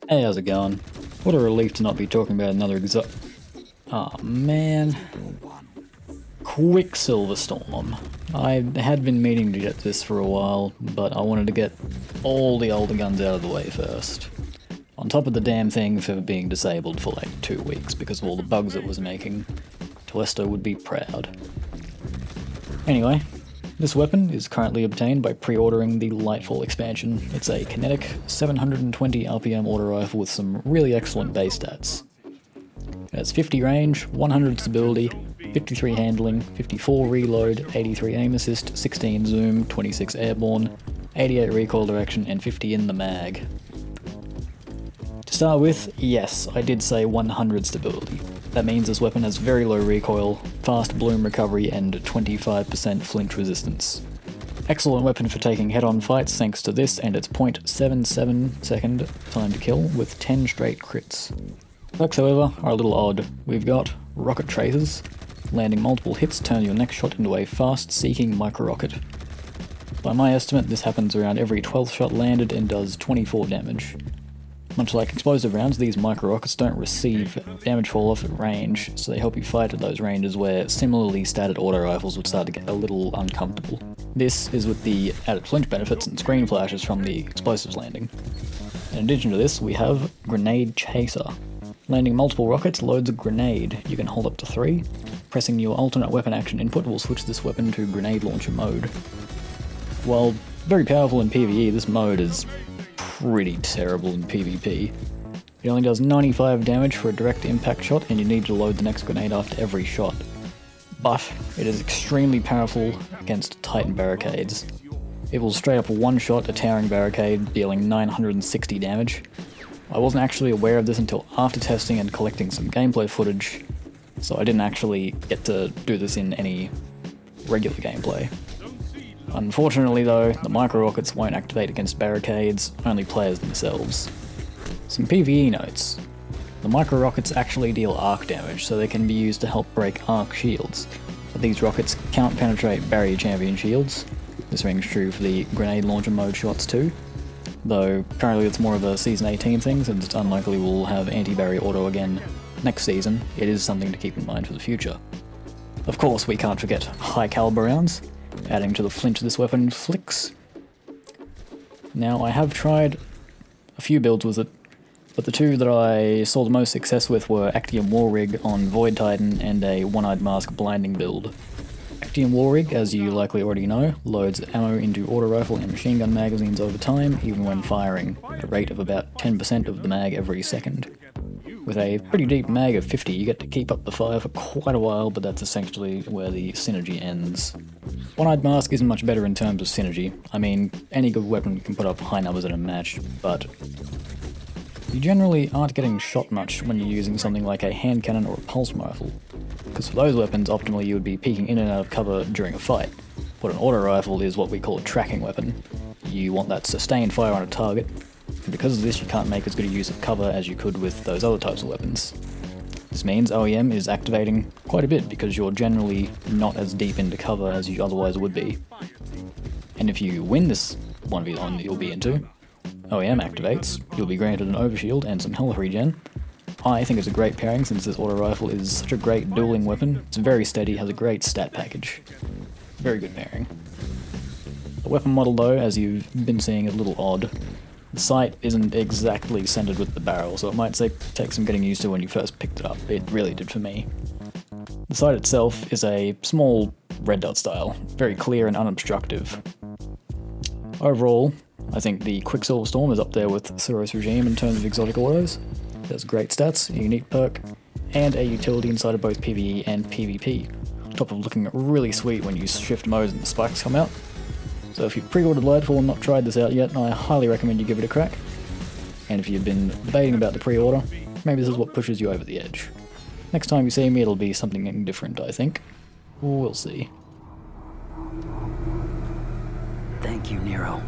Hey, how's it going? What a relief to not be talking about another Oh man. Quicksilver Storm. I had been meaning to get this for a while, but I wanted to get all the older guns out of the way first. On top of the damn thing for being disabled for like 2 weeks because of all the bugs it was making. Telesto would be proud. Anyway, this weapon is currently obtained by pre-ordering the Lightfall expansion. It's a kinetic 720 RPM auto rifle with some really excellent base stats. It has 50 range, 100 stability, 53 handling, 54 reload, 83 aim assist, 16 zoom, 26 airborne, 88 recoil direction, and 50 in the mag. To start with, yes, I did say 100 stability. That means this weapon has very low recoil, fast bloom recovery, and 25% flinch resistance. Excellent weapon for taking head-on fights thanks to this and its 0.77 second time to kill with 10 straight crits. Perks, however, are a little odd. We've got rocket tracers. Landing multiple hits turns your next shot into a fast-seeking micro-rocket. By my estimate, this happens around every 12th shot landed and does 24 damage. Much like explosive rounds, these micro-rockets don't receive damage fall-off at range, so they help you fight at those ranges where similarly statted auto rifles would start to get a little uncomfortable. This is with the added flinch benefits and screen flashes from the explosives landing. In addition to this, we have Grenade Chaser. Landing multiple rockets loads a grenade. You can hold up to 3. Pressing your alternate weapon action input will switch this weapon to grenade launcher mode. While very powerful in PvE, this mode is pretty terrible in PvP. It only does 95 damage for a direct impact shot, and you need to load the next grenade after every shot. But it is extremely powerful against Titan barricades. It will straight up one-shot a towering barricade, dealing 960 damage. I wasn't actually aware of this until after testing and collecting some gameplay footage, so I didn't actually get to do this in any regular gameplay. Unfortunately though, the micro-rockets won't activate against barricades, only players themselves. Some PvE notes. The micro-rockets actually deal arc damage, so they can be used to help break arc shields, but these rockets can't penetrate barrier champion shields. This rings true for the grenade launcher mode shots too, though currently it's more of a Season 18 thing, since it's unlikely we'll have anti-barrier auto again next season. It is something to keep in mind for the future. Of course, we can't forget high caliber rounds. Adding to the flinch of this weapon, flicks. Now, I have tried a few builds with it, but the two that I saw the most success with were Actium War Rig on Void Titan and a One-Eyed Mask blinding build. Actium War Rig, as you likely already know, loads ammo into auto rifle and machine gun magazines over time, even when firing, at a rate of about 10% of the mag every second. With a pretty deep mag of 50, you get to keep up the fire for quite a while, but that's essentially where the synergy ends. One-Eyed Mask isn't much better in terms of synergy. I mean, any good weapon can put up high numbers in a match, but you generally aren't getting shot much when you're using something like a hand cannon or a pulse rifle, because for those weapons, optimally you would be peeking in and out of cover during a fight. But an auto rifle is what we call a tracking weapon. You want that sustained fire on a target, and because of this you can't make as good a use of cover as you could with those other types of weapons. This means OEM is activating quite a bit because you're generally not as deep into cover as you otherwise would be. And if you win this 1v1 that you'll be into, OEM activates, you'll be granted an overshield and some health regen. I think it's a great pairing since this auto rifle is such a great dueling weapon. It's very steady, has a great stat package. Very good pairing. The weapon model though, as you've been seeing, is a little odd. The sight isn't exactly centered with the barrel, so it might take some getting used to when you first picked it up. It really did for me. The sight itself is a small red dot style, very clear and unobstructive. Overall, I think the Quicksilver Storm is up there with Suros Regime in terms of exotic autos. It has great stats, a unique perk, and a utility inside of both PvE and PvP, on top of looking really sweet when you shift modes and the spikes come out. So if you've pre-ordered Lightfall and not tried this out yet, I highly recommend you give it a crack. And if you've been debating about the pre-order, maybe this is what pushes you over the edge. Next time you see me, it'll be something different, I think. We'll see. Thank you, Nero.